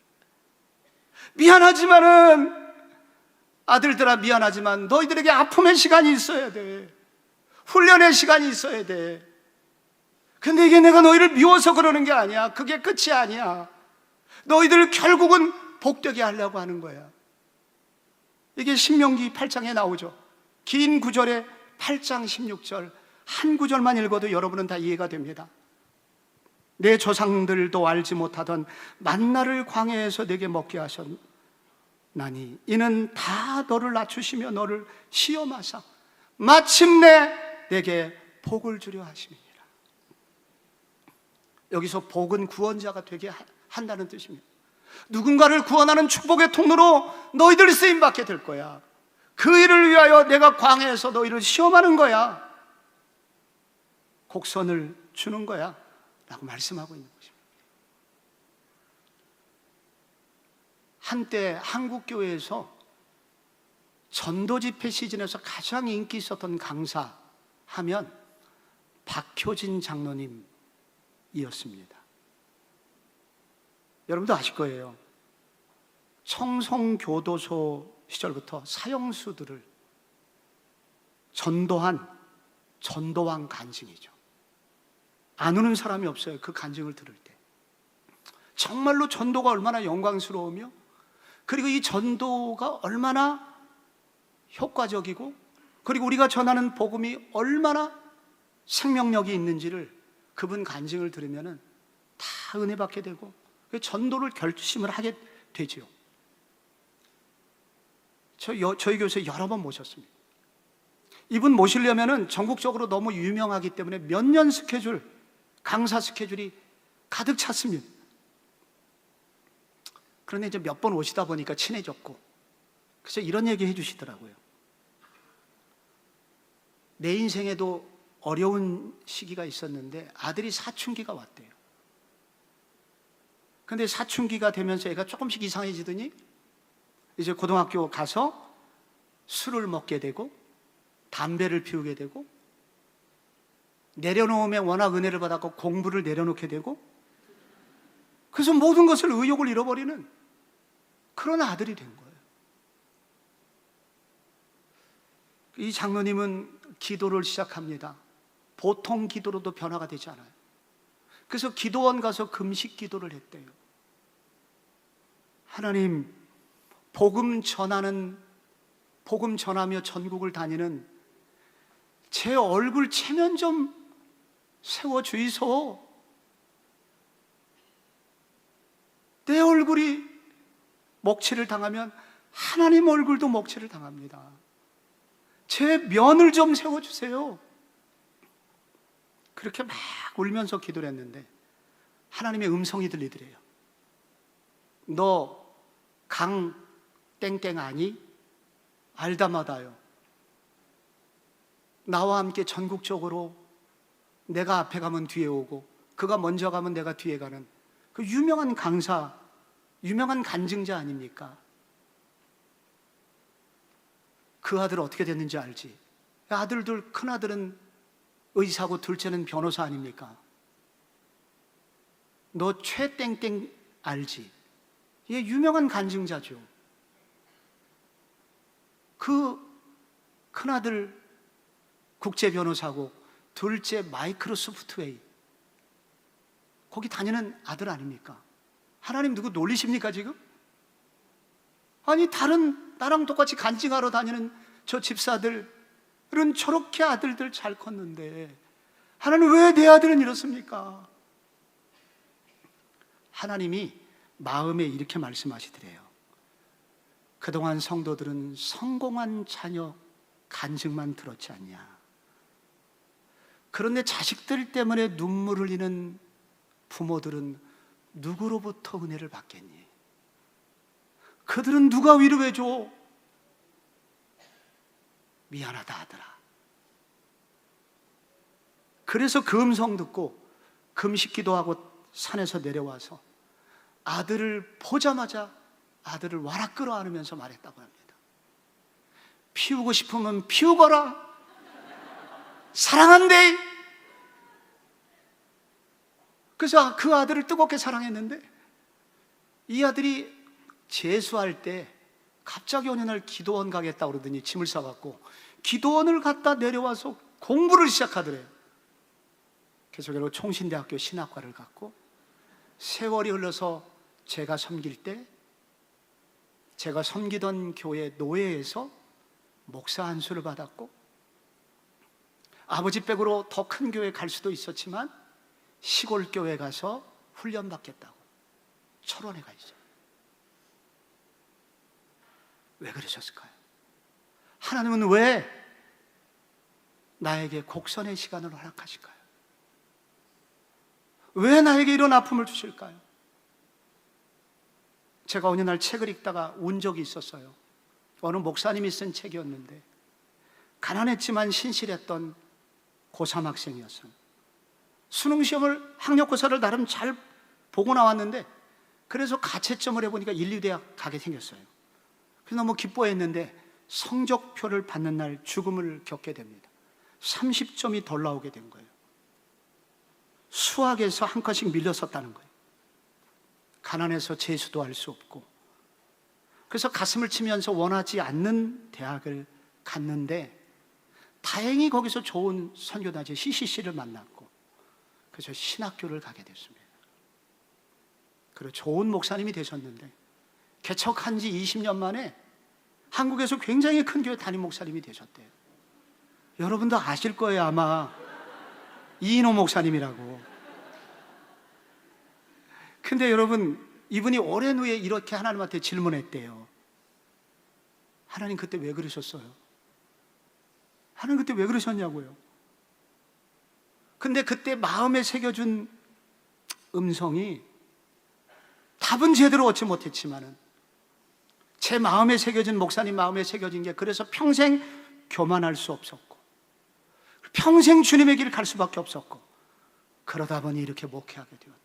미안하지만은 아들들아, 미안하지만 너희들에게 아픔의 시간이 있어야 돼. 훈련의 시간이 있어야 돼. 근데 이게 내가 너희를 미워서 그러는 게 아니야. 그게 끝이 아니야. 너희들 결국은 복되게 하려고 하는 거야. 이게 신명기 8장에 나오죠. 긴 구절에 8장 16절 한 구절만 읽어도 여러분은 다 이해가 됩니다. 내 조상들도 알지 못하던 만나를 광야에서 내게 먹게 하셨나니 이는 다 너를 낮추시며 너를 시험하사 마침내 내게 복을 주려 하심이니라. 여기서 복은 구원자가 되게 한다는 뜻입니다. 누군가를 구원하는 축복의 통로로 너희들 쓰임받게 될 거야. 그 일을 위하여 내가 광야에서 너희를 시험하는 거야. 곡선을 주는 거야 라고 말씀하고 있는 것입니다. 한때 한국교회에서 전도 집회 시즌에서 가장 인기 있었던 강사 하면 박효진 장로님이었습니다. 여러분도 아실 거예요. 청송교도소 시절부터 사형수들을 전도한 전도왕 간증이죠. 안 우는 사람이 없어요. 그 간증을 들을 때 정말로 전도가 얼마나 영광스러우며, 그리고 이 전도가 얼마나 효과적이고, 그리고 우리가 전하는 복음이 얼마나 생명력이 있는지를 그분 간증을 들으면 다 은혜 받게 되고 전도를 결심을 하게 되지요. 저희 교회에서 여러 번 모셨습니다. 이분 모시려면 전국적으로 너무 유명하기 때문에 몇 년 스케줄, 강사 스케줄이 가득 찼습니다. 그런데 이제 몇 번 오시다 보니까 친해졌고, 그래서 이런 얘기 해주시더라고요. 내 인생에도 어려운 시기가 있었는데 아들이 사춘기가 왔대요. 근데 사춘기가 되면서 애가 조금씩 이상해지더니 이제 고등학교 가서 술을 먹게 되고 담배를 피우게 되고, 내려놓으면 워낙 은혜를 받았고 공부를 내려놓게 되고, 그래서 모든 것을 의욕을 잃어버리는 그런 아들이 된 거예요. 이 장로님은 기도를 시작합니다. 보통 기도로도 변화가 되지 않아요. 그래서 기도원 가서 금식 기도를 했대요. 하나님, 복음 전하며 전국을 다니는 제 얼굴 체면 좀 세워주이소. 내 얼굴이 먹칠을 당하면 하나님 얼굴도 먹칠을 당합니다. 제 면을 좀 세워주세요. 그렇게 막 울면서 기도를 했는데 하나님의 음성이 들리더래요. 너 강 땡땡 아니? 알다마다요. 나와 함께 전국적으로 내가 앞에 가면 뒤에 오고 그가 먼저 가면 내가 뒤에 가는 그 유명한 강사, 유명한 간증자 아닙니까? 그 아들 어떻게 됐는지 알지? 아들들, 큰아들은 의사고 둘째는 변호사 아닙니까? 너 최땡땡 알지? 얘 유명한 간증자죠. 그 큰아들 국제 변호사고 둘째 마이크로소프트웨이 거기 다니는 아들 아닙니까? 하나님 누구 놀리십니까 지금? 아니 다른 나랑 똑같이 간증하러 다니는 저 집사들은 저렇게 아들들 잘 컸는데 하나님 왜 내 아들은 이렇습니까? 하나님이 마음에 이렇게 말씀하시더래요. 그동안 성도들은 성공한 자녀 간증만 들었지 않냐. 그런데 자식들 때문에 눈물 흘리는 부모들은 누구로부터 은혜를 받겠니? 그들은 누가 위로해줘? 미안하다 아들아. 그래서 그 음성 듣고 금식 기도하고 산에서 내려와서 아들을 보자마자 아들을 와락 끌어안으면서 말했다고 합니다. 피우고 싶으면 피우거라. 사랑한대. 그래서 그 아들을 뜨겁게 사랑했는데 이 아들이 재수할 때 갑자기 어느 날 기도원 가겠다 그러더니 짐을 싸갖고 기도원을 갔다 내려와서 공부를 시작하더래요. 그래서 결국 총신대학교 신학과를 갔고 세월이 흘러서 제가 섬길 때 제가 섬기던 교회 노예에서 목사 안수를 받았고 아버지 백으로 더 큰 교회 갈 수도 있었지만 시골 교회 가서 훈련 받겠다고 철원에 가 있어요. 왜 그러셨을까요? 하나님은 왜 나에게 곡선의 시간을 허락하실까요? 왜 나에게 이런 아픔을 주실까요? 제가 어느 날 책을 읽다가 운 적이 있었어요. 어느 목사님이 쓴 책이었는데 가난했지만 신실했던 고3 학생이었어요. 수능시험을 학력고사를 나름 잘 보고 나왔는데 그래서 가채점을 해보니까 인류대학 가게 생겼어요. 그래서 너무 기뻐했는데 성적표를 받는 날 죽음을 겪게 됩니다. 30점이 덜 나오게 된 거예요. 수학에서 한 칸씩 밀렸었다는 거예요. 가난해서 재수도 할 수 없고 그래서 가슴을 치면서 원하지 않는 대학을 갔는데 다행히 거기서 좋은 선교단체 CCC를 만났고 그래서 신학교를 가게 됐습니다. 그리고 좋은 목사님이 되셨는데 개척한 지 20년 만에 한국에서 굉장히 큰 교회 담임 목사님이 되셨대요. 여러분도 아실 거예요 아마 이인호 목사님이라고. 근데 여러분 이분이 오랜 후에 이렇게 하나님한테 질문했대요. 하나님 그때 왜 그러셨어요? 하나님 그때 왜 그러셨냐고요. 근데 그때 마음에 새겨준 음성이 답은 제대로 얻지 못했지만은 제 마음에 새겨진 목사님 마음에 새겨진 게 그래서 평생 교만할 수 없었고 평생 주님의 길을 갈 수밖에 없었고 그러다 보니 이렇게 목회하게 되었다고.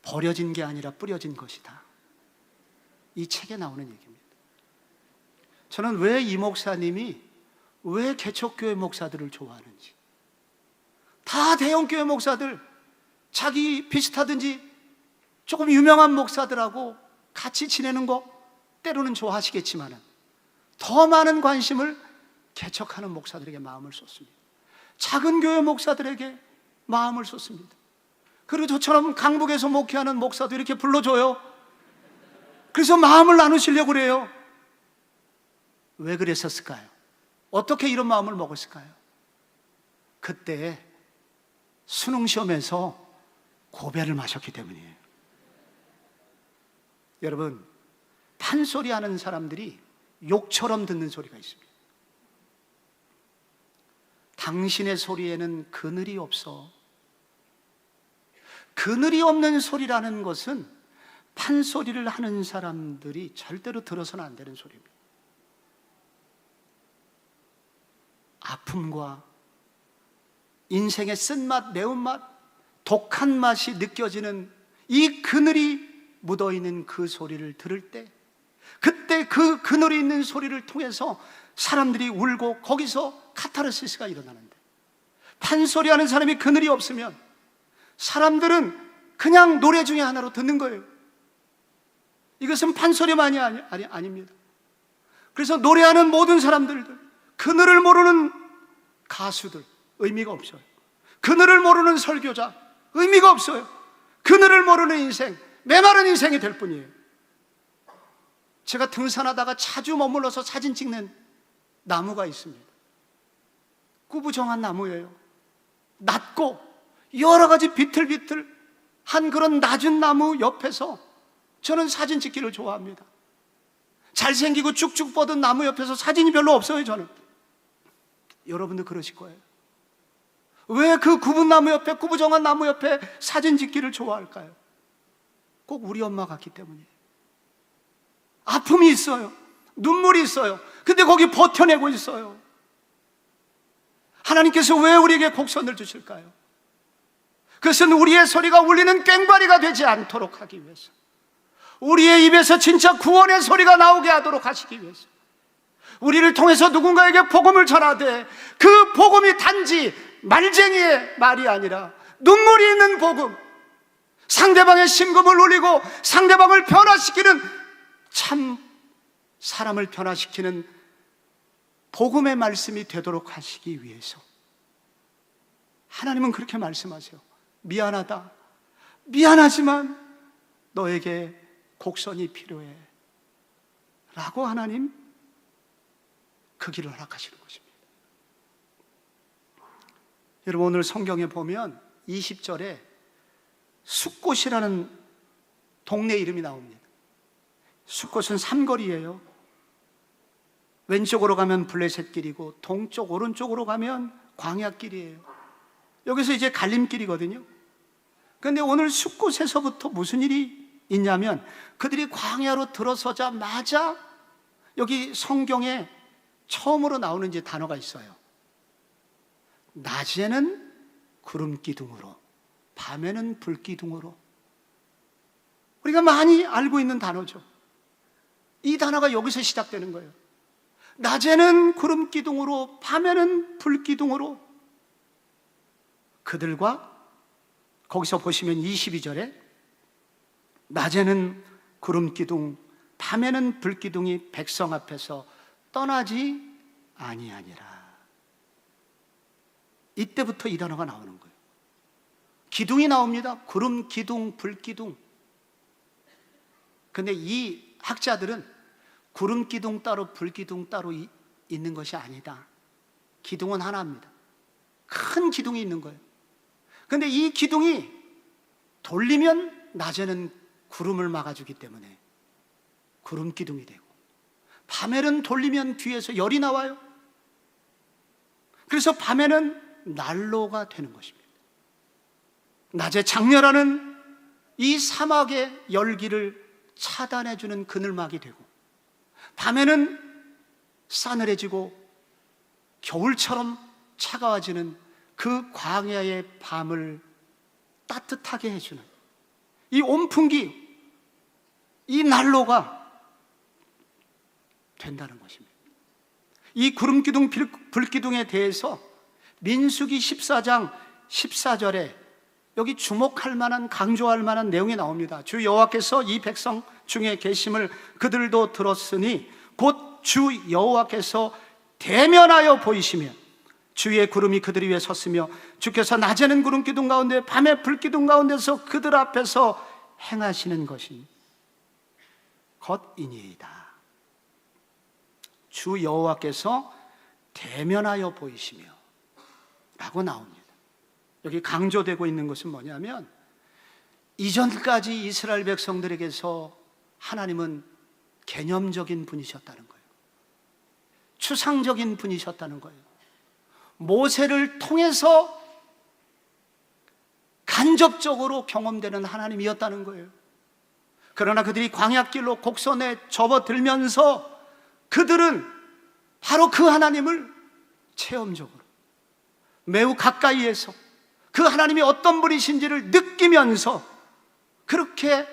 버려진 게 아니라 뿌려진 것이다. 이 책에 나오는 얘기입니다. 저는 왜 이 목사님이 왜 개척교회 목사들을 좋아하는지, 다 대형교회 목사들 자기 비슷하든지 조금 유명한 목사들하고 같이 지내는 거 때로는 좋아하시겠지만은 더 많은 관심을 개척하는 목사들에게 마음을 쏟습니다. 작은 교회 목사들에게 마음을 쏟습니다. 그리고 저처럼 강북에서 목회하는 목사도 이렇게 불러줘요. 그래서 마음을 나누시려고 그래요. 왜 그랬었을까요? 어떻게 이런 마음을 먹었을까요? 그때 수능시험에서 고배를 마셨기 때문이에요. 여러분, 판소리 하는 사람들이 욕처럼 듣는 소리가 있습니다. 당신의 소리에는 그늘이 없어. 그늘이 없는 소리라는 것은 판소리를 하는 사람들이 절대로 들어서는 안 되는 소리입니다. 아픔과 인생의 쓴맛, 매운맛, 독한 맛이 느껴지는 이 그늘이 묻어있는 그 소리를 들을 때 그때 그때 그 그늘이 있는 소리를 통해서 사람들이 울고 거기서 카타르시스가 일어나는데, 판소리 하는 사람이 그늘이 없으면 사람들은 그냥 노래 중에 하나로 듣는 거예요. 이것은 판소리만이 아닙니다. 그래서 노래하는 모든 사람들도 그늘을 모르는 가수들 의미가 없어요. 그늘을 모르는 설교자 의미가 없어요. 그늘을 모르는 인생, 메마른 인생이 될 뿐이에요. 제가 등산하다가 자주 머물러서 사진 찍는 나무가 있습니다. 꾸부정한 나무예요. 낮고 여러 가지 비틀비틀한 그런 낮은 나무 옆에서 저는 사진 찍기를 좋아합니다. 잘생기고 쭉쭉 뻗은 나무 옆에서 사진이 별로 없어요, 저는. 여러분도 그러실 거예요. 왜 그 굽은 나무 옆에, 꾸부정한 나무 옆에 사진 찍기를 좋아할까요? 꼭 우리 엄마 같기 때문이에요. 아픔이 있어요. 눈물이 있어요. 근데 거기 버텨내고 있어요. 하나님께서 왜 우리에게 곡선을 주실까요? 그것은 우리의 소리가 울리는 꽹과리가 되지 않도록 하기 위해서, 우리의 입에서 진짜 구원의 소리가 나오게 하도록 하시기 위해서, 우리를 통해서 누군가에게 복음을 전하되 그 복음이 단지 말쟁이의 말이 아니라 눈물이 있는 복음, 상대방의 심금을 울리고 상대방을 변화시키는, 참 사람을 변화시키는 복음의 말씀이 되도록 하시기 위해서 하나님은 그렇게 말씀하세요. 미안하다, 미안하지만 너에게 곡선이 필요해 라고 하나님 그 길을 허락하시는 것입니다. 여러분, 오늘 성경에 보면 20절에 숫곳이라는 동네 이름이 나옵니다. 숫곳은 삼거리예요. 왼쪽으로 가면 블레셋 길이고 동쪽 오른쪽으로 가면 광야 길이에요. 여기서 이제 갈림길이거든요. 그런데 오늘 숫곳에서부터 무슨 일이 있냐면, 그들이 광야로 들어서자마자 여기 성경에 처음으로 나오는 이제 단어가 있어요. 낮에는 구름 기둥으로, 밤에는 불 기둥으로. 우리가 많이 알고 있는 단어죠. 이 단어가 여기서 시작되는 거예요. 낮에는 구름 기둥으로, 밤에는 불 기둥으로. 그들과, 거기서 보시면 22절에 낮에는 구름 기둥, 밤에는 불 기둥이 백성 앞에서 떠나지 아니하니라. 이때부터 이 단어가 나오는 거예요. 기둥이 나옵니다. 구름 기둥, 불 기둥. 근데 이 학자들은 구름 기둥 따로 불 기둥 따로 있는 것이 아니다. 기둥은 하나입니다. 큰 기둥이 있는 거예요. 근데 이 기둥이 돌리면 낮에는 구름을 막아주기 때문에 구름 기둥이 되고, 밤에는 돌리면 뒤에서 열이 나와요. 그래서 밤에는 난로가 되는 것입니다. 낮에 장렬하는 이 사막의 열기를 차단해주는 그늘막이 되고, 밤에는 싸늘해지고 겨울처럼 차가워지는 그 광야의 밤을 따뜻하게 해주는 이 온풍기, 이 난로가 된다는 것입니다. 이 구름기둥, 불기둥에 대해서 민수기 14장 14절에 여기 주목할 만한, 강조할 만한 내용이 나옵니다. 주 여호와께서 이 백성 중에 계심을 그들도 들었으니 곧 주 여호와께서 대면하여 보이시며 주의 구름이 그들 위에 섰으며 주께서 낮에는 구름 기둥 가운데 밤에 불 기둥 가운데서 그들 앞에서 행하시는 것이 것이니이다. 주 여호와께서 대면하여 보이시며 라고 나옵니다. 여기 강조되고 있는 것은 뭐냐면, 이전까지 이스라엘 백성들에게서 하나님은 개념적인 분이셨다는 거예요. 추상적인 분이셨다는 거예요. 모세를 통해서 간접적으로 경험되는 하나님이었다는 거예요. 그러나 그들이 광야길로 곡선에 접어들면서 그들은 바로 그 하나님을 체험적으로 매우 가까이에서 그 하나님이 어떤 분이신지를 느끼면서 그렇게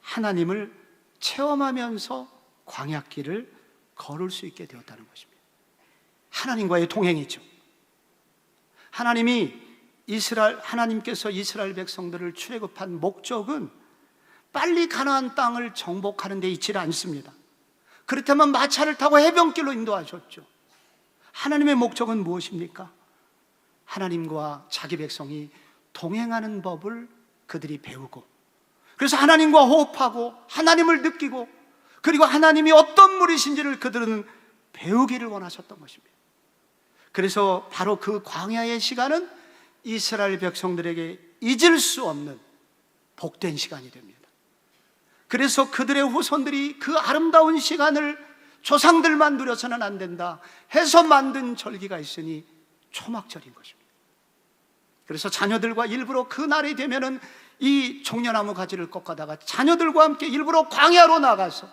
하나님을 체험하면서 광야길을 걸을 수 있게 되었다는 것입니다. 하나님과의 동행이죠. 하나님께서 이스라엘 백성들을 출애굽한 목적은 빨리 가나안 땅을 정복하는 데 있지 않습니다. 그렇다면 마차를 타고 해변길로 인도하셨죠. 하나님의 목적은 무엇입니까? 하나님과 자기 백성이 동행하는 법을 그들이 배우고, 그래서 하나님과 호흡하고 하나님을 느끼고, 그리고 하나님이 어떤 분이신지를 그들은 배우기를 원하셨던 것입니다. 그래서 바로 그 광야의 시간은 이스라엘 백성들에게 잊을 수 없는 복된 시간이 됩니다. 그래서 그들의 후손들이 그 아름다운 시간을 조상들만 누려서는 안 된다 해서 만든 절기가 있으니 초막절인 것입니다. 그래서 자녀들과 일부러 그 날이 되면은 이 종려나무 가지를 꺾어다가 자녀들과 함께 일부러 광야로 나가서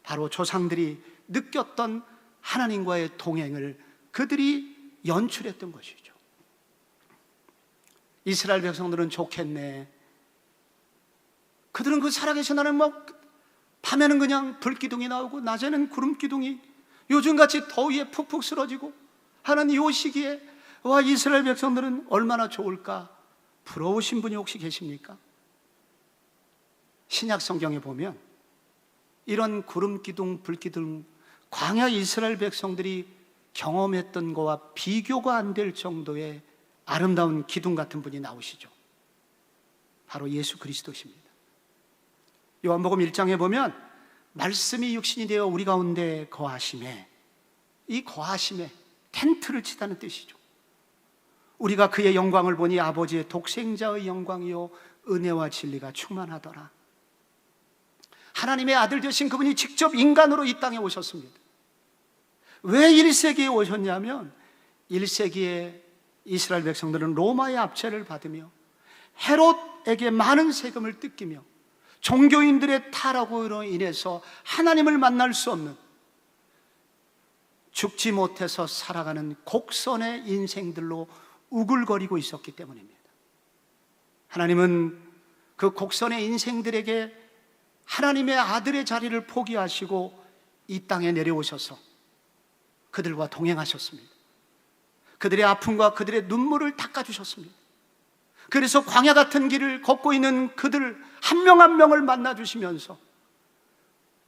바로 조상들이 느꼈던 하나님과의 동행을 그들이 연출했던 것이죠. 이스라엘 백성들은 좋겠네. 그들은 그 살아계신 하나님, 밤에는 그냥 불기둥이 나오고 낮에는 구름기둥이, 요즘같이 더위에 푹푹 쓰러지고 하는 이 시기에 와, 이스라엘 백성들은 얼마나 좋을까? 부러우신 분이 혹시 계십니까? 신약 성경에 보면 이런 구름기둥, 불기둥, 광야 이스라엘 백성들이 경험했던 것과 비교가 안 될 정도의 아름다운 기둥 같은 분이 나오시죠. 바로 예수 그리스도십니다. 요한복음 1장에 보면 말씀이 육신이 되어 우리 가운데 거하심에, 이 거하심에 텐트를 치다는 뜻이죠. 우리가 그의 영광을 보니 아버지의 독생자의 영광이요 은혜와 진리가 충만하더라. 하나님의 아들 되신 그분이 직접 인간으로 이 땅에 오셨습니다. 왜 1세기에 오셨냐면 1세기에 이스라엘 백성들은 로마의 압제를 받으며 헤롯에게 많은 세금을 뜯기며 종교인들의 타락으로 인해서 하나님을 만날 수 없는, 죽지 못해서 살아가는 곡선의 인생들로 우글거리고 있었기 때문입니다. 하나님은 그 곡선의 인생들에게 하나님의 아들의 자리를 포기하시고 이 땅에 내려오셔서 그들과 동행하셨습니다. 그들의 아픔과 그들의 눈물을 닦아주셨습니다. 그래서 광야 같은 길을 걷고 있는 그들 한 명 한 명을 만나주시면서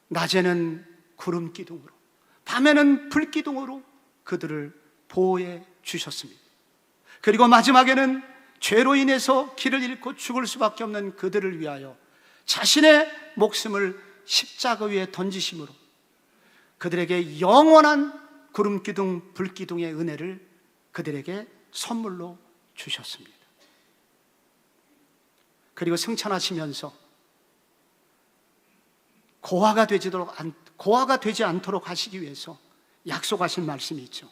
낮에는 구름 기둥으로, 밤에는 불 기둥으로 그들을 보호해 주셨습니다. 그리고 마지막에는 죄로 인해서 길을 잃고 죽을 수밖에 없는 그들을 위하여 자신의 목숨을 십자가 위에 던지심으로 그들에게 영원한 구름 기둥, 불 기둥의 은혜를 그들에게 선물로 주셨습니다. 그리고 승천하시면서 고아가 되지 않도록 하시기 위해서 약속하신 말씀이 있죠.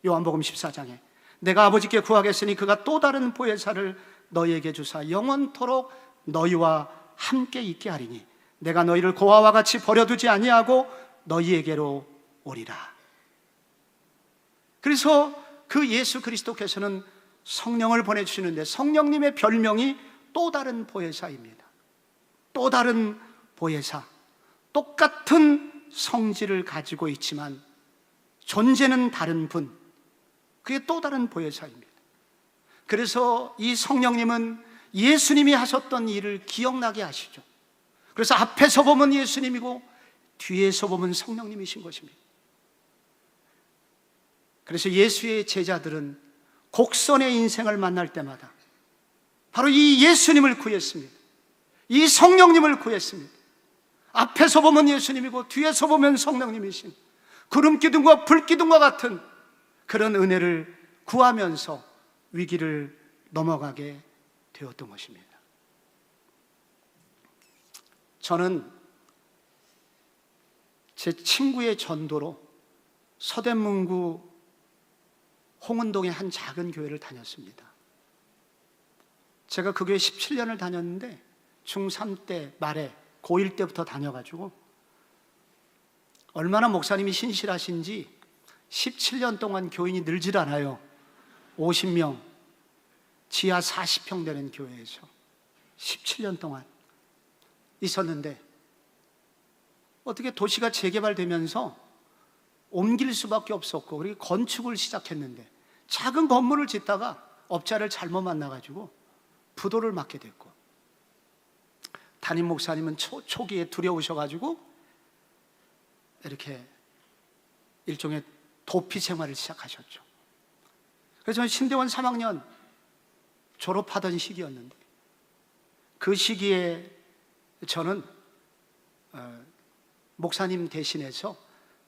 요한복음 14장에 내가 아버지께 구하겠으니 그가 또 다른 보혜사를 너희에게 주사 영원토록 너희와 함께 있게 하리니 내가 너희를 고아와 같이 버려두지 아니하고 너희에게로 오리라. 그래서 그 예수 그리스도께서는 성령을 보내주시는데 성령님의 별명이 또 다른 보혜사입니다. 또 다른 보혜사, 똑같은 성질을 가지고 있지만 존재는 다른 분, 그게 또 다른 보혜사입니다. 그래서 이 성령님은 예수님이 하셨던 일을 기억나게 하시죠. 그래서 앞에서 보면 예수님이고 뒤에서 보면 성령님이신 것입니다. 그래서 예수의 제자들은 곡선의 인생을 만날 때마다 바로 이 예수님을 구했습니다. 이 성령님을 구했습니다. 앞에서 보면 예수님이고 뒤에서 보면 성령님이신 구름기둥과 불기둥과 같은 그런 은혜를 구하면서 위기를 넘어가게 되었던 것입니다. 저는 제 친구의 전도로 서대문구 홍은동의 한 작은 교회를 다녔습니다. 제가 그 교회 17년을 다녔는데 중3 때 말에 고1 때부터 다녀가지고 얼마나 목사님이 신실하신지 17년 동안 교인이 늘질 않아요. 50명, 지하 40평 되는 교회에서 17년 동안 있었는데 어떻게 도시가 재개발되면서 옮길 수밖에 없었고, 그리고 건축을 시작했는데 작은 건물을 짓다가 업자를 잘못 만나가지고 부도를 맞게 됐고, 담임 목사님은 초기에 두려우셔가지고 이렇게 일종의 도피 생활을 시작하셨죠. 그래서 저는 신대원 3학년 졸업하던 시기였는데, 그 시기에 저는 목사님 대신해서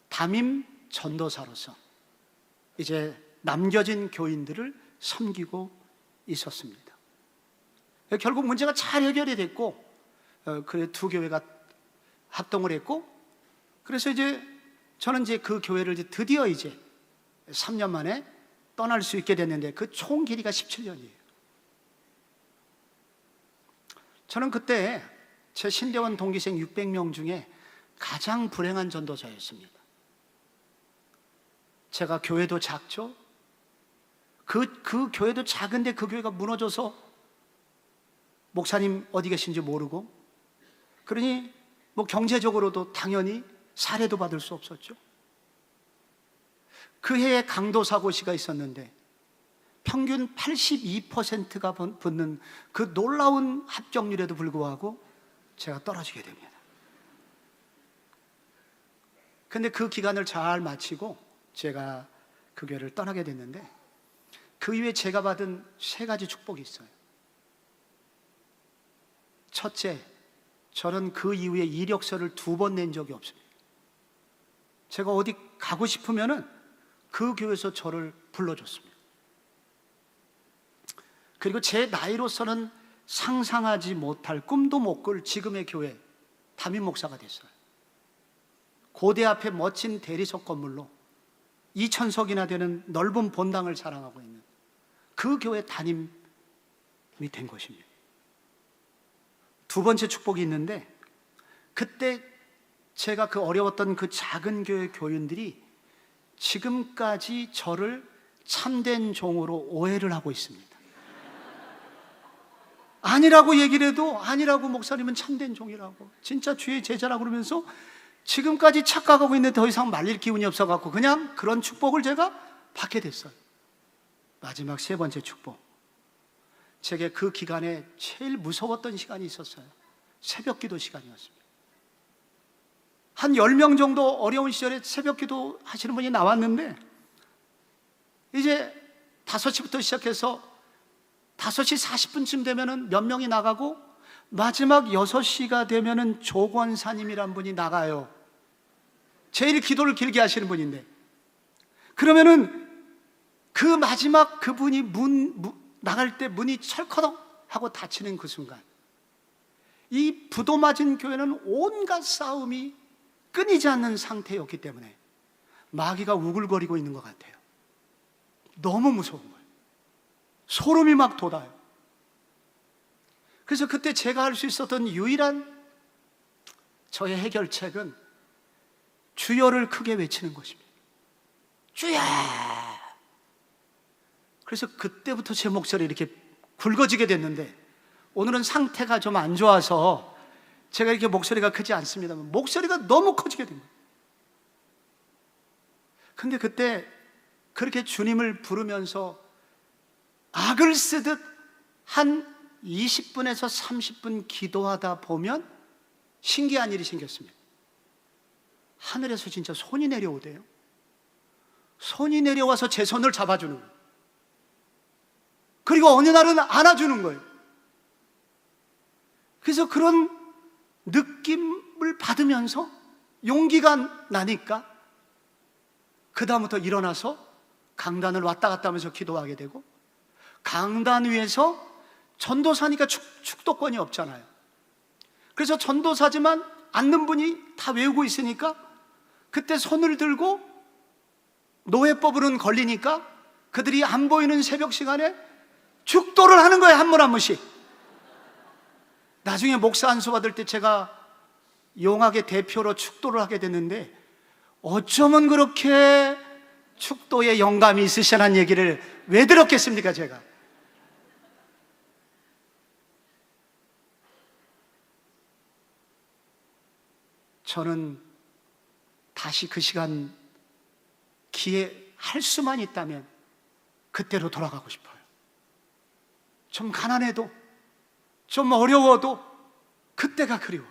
담임 전도사로서 이제 남겨진 교인들을 섬기고 있었습니다. 결국 문제가 잘 해결이 됐고, 그래 두 교회가 합동을 했고, 그래서 이제 저는 이제 그 교회를 드디어 이제 3년 만에 떠날 수 있게 됐는데, 그 총 길이가 17년이에요. 저는 그때 제 신대원 동기생 600명 중에 가장 불행한 전도사였습니다. 제가 교회도 작죠. 그 교회도 작은데 그 교회가 무너져서 목사님 어디 계신지 모르고, 그러니 뭐 경제적으로도 당연히 사례도 받을 수 없었죠. 그 해에 강도사고시가 있었는데 평균 82%가 붙는 그 놀라운 합격률에도 불구하고 제가 떨어지게 됩니다. 근데 그 기간을 잘 마치고 제가 그 교회를 떠나게 됐는데, 그 이후에 제가 받은 3가지 축복이 있어요. 첫째, 저는 그 이후에 이력서를 2번 낸 적이 없습니다. 제가 어디 가고 싶으면은 그 교회에서 저를 불러줬습니다. 그리고 제 나이로서는 상상하지 못할, 꿈도 못 꿀 지금의 교회 담임 목사가 됐어요. 고대 앞에 멋진 대리석 건물로 2,000석이나 되는 넓은 본당을 자랑하고 있는 그 교회 담임이 된 것입니다. 2번째 축복이 있는데, 그때 제가 그 어려웠던 그 작은 교회 교인들이 지금까지 저를 참된 종으로 오해를 하고 있습니다. 아니라고 얘기를 해도, 아니라고, 목사님은 참된 종이라고, 진짜 주의 제자라고 그러면서 지금까지 착각하고 있는데 더 이상 말릴 기운이 없어갖고 그냥 그런 축복을 제가 받게 됐어요. 마지막 3번째 축복, 제게 그 기간에 제일 무서웠던 시간이 있었어요. 새벽 기도 시간이었습니다. 한 10명 정도 어려운 시절에 새벽 기도 하시는 분이 나왔는데, 이제 5시부터 시작해서 5시 40분쯤 되면은 몇 명이 나가고, 마지막 6시가 되면은 조권사님이란 분이 나가요. 제일 기도를 길게 하시는 분인데, 그러면은 그 마지막 그분이 나갈 때 문이 철커덕 하고 닫히는 그 순간, 이 부도 맞은 교회는 온갖 싸움이 끊이지 않는 상태였기 때문에 마귀가 우글거리고 있는 것 같아요. 너무 무서운 거예요. 소름이 막 돋아요. 그래서 그때 제가 할 수 있었던 유일한 저의 해결책은 주여를 크게 외치는 것입니다. 주여! 그래서 그때부터 제 목소리 이렇게 굵어지게 됐는데, 오늘은 상태가 좀 안 좋아서 제가 이렇게 목소리가 크지 않습니다만 목소리가 너무 커지게 된 거예요. 근데 그때 그렇게 주님을 부르면서 악을 쓰듯 한 20분에서 30분 기도하다 보면 신기한 일이 생겼습니다. 하늘에서 진짜 손이 내려오대요. 손이 내려와서 제 손을 잡아주는 거예요. 그리고 어느 날은 안아주는 거예요. 그래서 그런 느낌을 받으면서 용기가 나니까 그 다음부터 일어나서 강단을 왔다 갔다 하면서 기도하게 되고, 강단 위에서 전도사니까 축도권이 없잖아요. 그래서 전도사지만 앉는 분이 다 외우고 있으니까 그때 손을 들고 노예법으로는 걸리니까 그들이 안 보이는 새벽 시간에 축도를 하는 거예요. 한 분 한 분씩. 나중에 목사 안수 받을 때 제가 용학의 대표로 축도를 하게 됐는데, 어쩌면 그렇게 축도에 영감이 있으시라는 얘기를 왜 들었겠습니까, 제가? 저는 다시 그 시간 기회 할 수만 있다면 그때로 돌아가고 싶어요. 좀 가난해도, 좀 어려워도 그때가 그리워요.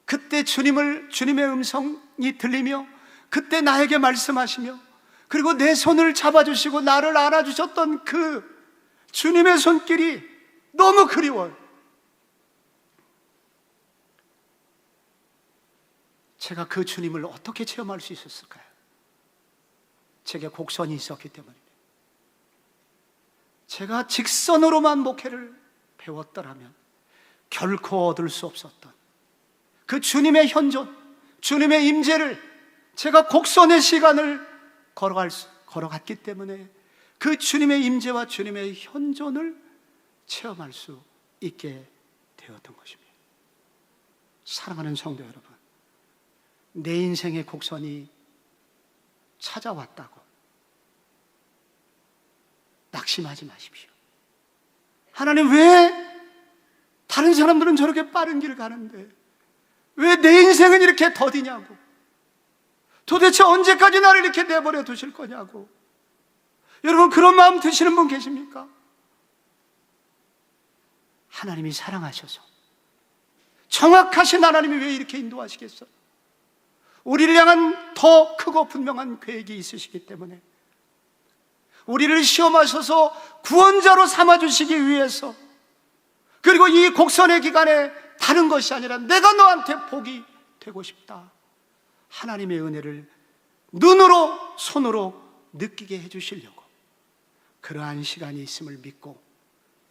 그때 주님의 음성이 들리며, 그때 나에게 말씀하시며, 그리고 내 손을 잡아주시고 나를 안아주셨던 그 주님의 손길이 너무 그리워요. 제가 그 주님을 어떻게 체험할 수 있었을까요? 제게 곡선이 있었기 때문입니다. 제가 직선으로만 목회를 배웠더라면 결코 얻을 수 없었던 그 주님의 현존, 주님의 임재를 제가 곡선의 시간을 걸어갔기 때문에 그 주님의 임재와 주님의 현존을 체험할 수 있게 되었던 것입니다. 사랑하는 성도 여러분, 내 인생의 곡선이 찾아왔다고 낙심하지 마십시오. 하나님, 왜 다른 사람들은 저렇게 빠른 길을 가는데 왜 내 인생은 이렇게 더디냐고, 도대체 언제까지 나를 이렇게 내버려 두실 거냐고. 여러분, 그런 마음 드시는 분 계십니까? 하나님이 사랑하셔서, 정확하신 하나님이 왜 이렇게 인도하시겠어요? 우리를 향한 더 크고 분명한 계획이 있으시기 때문에, 우리를 시험하셔서 구원자로 삼아주시기 위해서, 그리고 이 곡선의 기간에 다른 것이 아니라 내가 너한테 복이 되고 싶다, 하나님의 은혜를 눈으로 손으로 느끼게 해주시려고 그러한 시간이 있음을 믿고,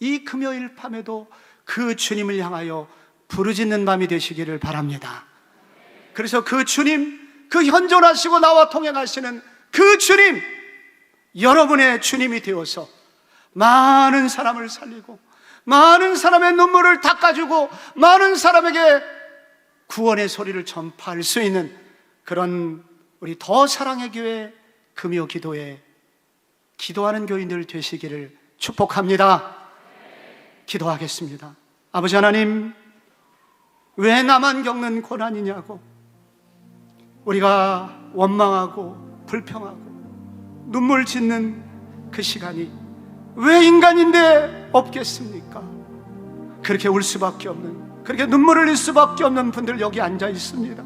이 금요일 밤에도 그 주님을 향하여 부르짖는 밤이 되시기를 바랍니다. 그래서 그 주님, 그 현존하시고 나와 통행하시는 그 주님, 여러분의 주님이 되어서 많은 사람을 살리고, 많은 사람의 눈물을 닦아주고, 많은 사람에게 구원의 소리를 전파할 수 있는 그런 우리 더 사랑의 교회 금요 기도에 기도하는 교인들 되시기를 축복합니다. 기도하겠습니다. 아버지 하나님, 왜 나만 겪는 고난이냐고, 우리가 원망하고 불평하고 눈물 짓는 그 시간이 왜 인간인데 없겠습니까? 그렇게 울 수밖에 없는, 그렇게 눈물을 흘릴 수밖에 없는 분들 여기 앉아 있습니다.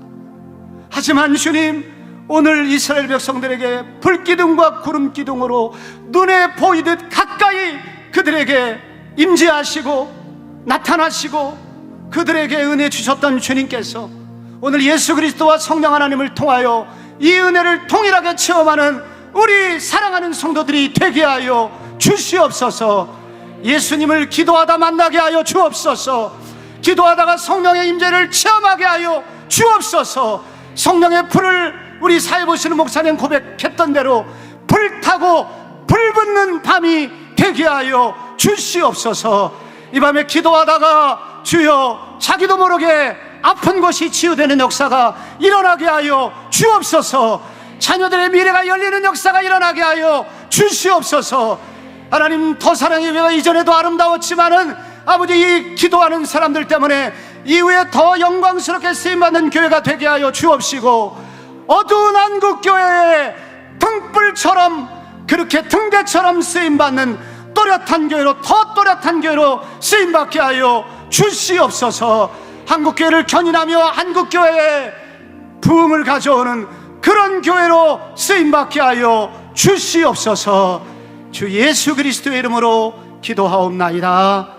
하지만 주님, 오늘 이스라엘 백성들에게 불기둥과 구름기둥으로 눈에 보이듯 가까이 그들에게 임재하시고 나타나시고 그들에게 은혜 주셨던 주님께서 오늘 예수 그리스도와 성령 하나님을 통하여 이 은혜를 동일하게 체험하는 우리 사랑하는 성도들이 되게 하여 주시옵소서. 예수님을 기도하다 만나게 하여 주옵소서. 기도하다가 성령의 임재를 체험하게 하여 주옵소서. 성령의 불을 우리 사회 보시는 목사님 고백했던 대로 불타고 불붙는 밤이 되게 하여 주시옵소서. 이 밤에 기도하다가 주여 자기도 모르게 아픈 것이 치유되는 역사가 일어나게 하여 주옵소서. 자녀들의 미래가 열리는 역사가 일어나게 하여 주시옵소서. 하나님, 더 사랑의 교회가 이전에도 아름다웠지만은 아버지, 이 기도하는 사람들 때문에 이후에 더 영광스럽게 쓰임받는 교회가 되게 하여 주옵시고, 어두운 한국교회의 등불처럼, 그렇게 등대처럼 쓰임받는 또렷한 교회로, 더 또렷한 교회로 쓰임받게 하여 주시옵소서. 한국교회를 견인하며 한국교회에 부흥을 가져오는 그런 교회로 쓰임받게 하여 주시옵소서. 주 예수 그리스도의 이름으로 기도하옵나이다.